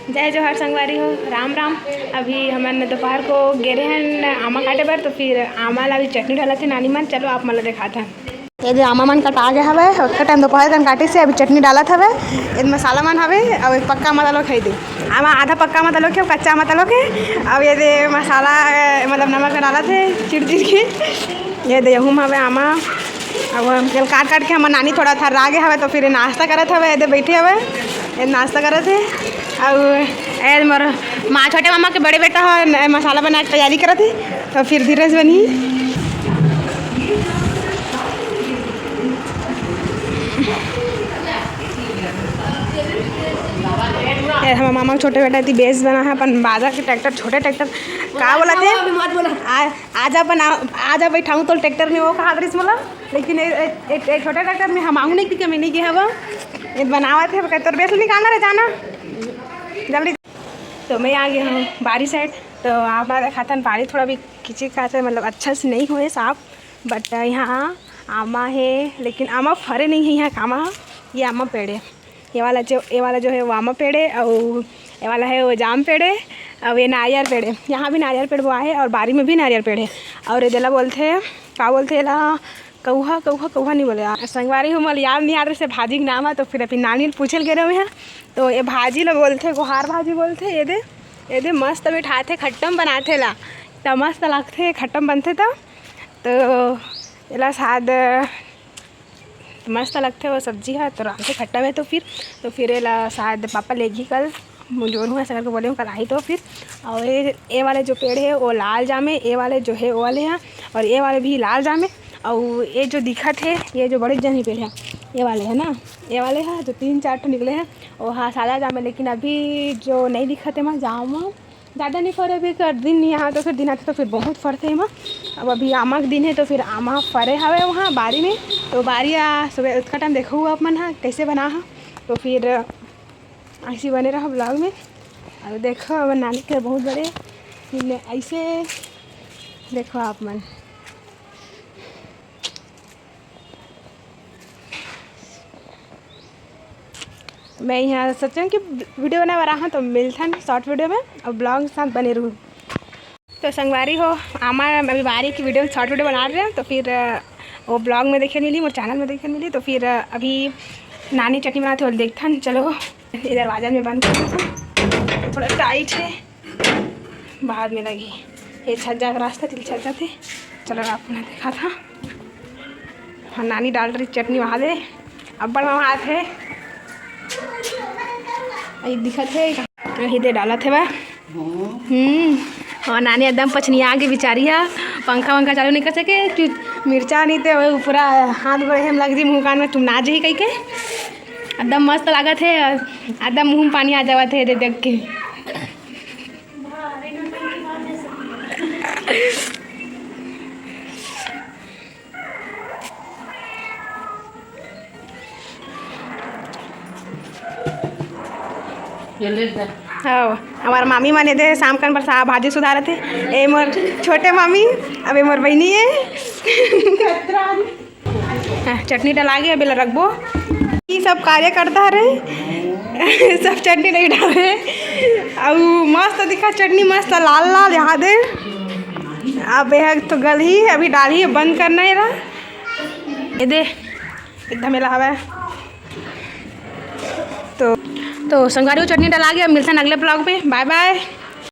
जय जोहार संगवारी हो, राम राम। अभी हमन दोपहर को गेरे हैं आमा काटे बर, तो फिर आमा ला भी चटनी डाला थे नानी मन। चलो आप मन ला दिखाता। ये आमा मन कटा गया हवे, उसका टाइम दोपहर तक काटे से अभी चटनी डालत हवे। ये मसाला मन हवे और पक्का मसाला खाई दे। आमा आधा पक्का मसाला के कच्चा मसाला के अब ये दे मसाला मतलब नमक डालत है चिड़ चिड़ के। ये दे हूँ हवे आमा। अब चल काट काट के हम नानी थोड़ा था रागे हवे, तो फिर नाश्ता करत हवे। ये बैठे हवे, ये नाश्ता करत है। और मोर माँ छोटे मामा के बड़े बेटा है मसाला बना के तैयारी करत है, तो फिर धीरे से बनी। हमारे मामा छोटे बेटा थी बेस बना है अपन बाजा के ट्रैक्टर, छोटे ट्रैक्टर का बोला थे आज बैठाऊँ तो ट्रैक्टर में वो कहा दरिस बोला, लेकिन छोटे ट्रैक्टर में हम आऊँ नहीं कि कमी नहीं की हवा ये बनावा थे कहते बेस निकालना रह जाना जल्दी। तो मैं आ गया हूँ बारी साइड। तो आप खाता बारी थोड़ा भी खिंची खाते मतलब अच्छा से नहीं हुए साफ, बट यहाँ आमा है, लेकिन आमा फरे नहीं है। यहाँ आमा ये आमा पेड़ है, ये वाला जो है वो आमा पेड़ है, और ये वाला है वो जाम पेड़ है, और ये नारियल पेड़ है। यहाँ भी नारियल पेड़ हुआ है और बारी में भी नारियल पेड़ है। और ये दिला बोलते हैं क्या बोलते हैं ला कौहा कौहा कौहा नहीं बोले संगवारी हूँ मल याद नहीं आ रही से भाजी का नाम है। तो फिर अभी नानी पूछल गए हुए हैं, तो ये भाजी लोग बोलते गुहार भाजी बोलते। ये दे मस्त बिठाते खट्टम बनाते ला, तो मस्त लगते खट्टम बनते तो ये शायद मस्त लगते वो सब्जी है। तो रात से खट्टा में तो फिर ये शायद पापा लेगी कल जोन हुआ सर को बोले हूँ कल आई तो फिर। और ये वाले जो पेड़ है वो लाल जामे, ये वाले जो है वो वाले हैं, और ये वाले भी लाल जामे। और ये जो दिखत है ये जो बड़े जन पेड़ है ये वाले है ना, ये वाले हैं जो 3-4 ठो निकले हैं वो हाँ सादा जामे। लेकिन अभी जो नहीं दिखते मैं जाऊँ ज़्यादा नहीं फरे, अभी कर दिन नहीं यहाँ तो फिर दिन आते तो फिर बहुत फरते हैं। अब अभी आमा का दिन है तो फिर आमा फरे हवे वहाँ बारी में। तो बारी सुबह उसका टाइम देखो हुआ अपन हाँ कैसे बना है, तो फिर ऐसे बने रहा ब्लॉग में। और देखो अब नानी के बहुत बड़े ऐसे देखो आप मन। मैं यहाँ सोच रही हूँ कि वीडियो बना रहा हूँ, तो मिलता है शॉर्ट वीडियो में और ब्लॉग साथ बने रहूँ। तो संगवारी हो आमा अभी बारी की वीडियो शॉर्ट वीडियो बना रहे हैं, तो फिर वो ब्लॉग में देखने मिली, मेरे चैनल में देखने मिली। तो फिर अभी नानी चटनी बनाते हो देखता है। चलो ये दरवाजा में बंद कर, थोड़ा टाइट है बाद में लगी ये छज्जा का रास्ता तिल छज्जा थे। चलो आपने देखा था हाँ नानी डाल रही चटनी वहाँ दे अब बड़ा हाथ है दिखत है यही दे डाला थे वह। और नानी एकदम पछनिया के बिचारी है, पंखा वंखा चालू नहीं कर सके, मिर्चा नहीं थे वो पूरा हाथ बड़े हम लग जी मुँह कान में तुम ना जी कही के एकदम मस्त लागत है, एकदम मुँह में पानी आ जावत है देख के। हाँ हमारा मामी माने दे शाम कन पर भाजी सुधारे थे। ए मोर छोटे मामी अब मोर बहनी है चटनी डला गया बेला रखबो ये सब कार्य करता रहे सब चटनी नहीं डाले अब मस्त दिखा चटनी मस्त लाल लाल यहाँ दे। अब यह तो गल ही अभी डाल ही बंद करना है रहा ये दे एकदम मेला हवा। तो संगवारी को चटनी डला गया, मिलता है अगले ब्लॉग पे। Bye bye.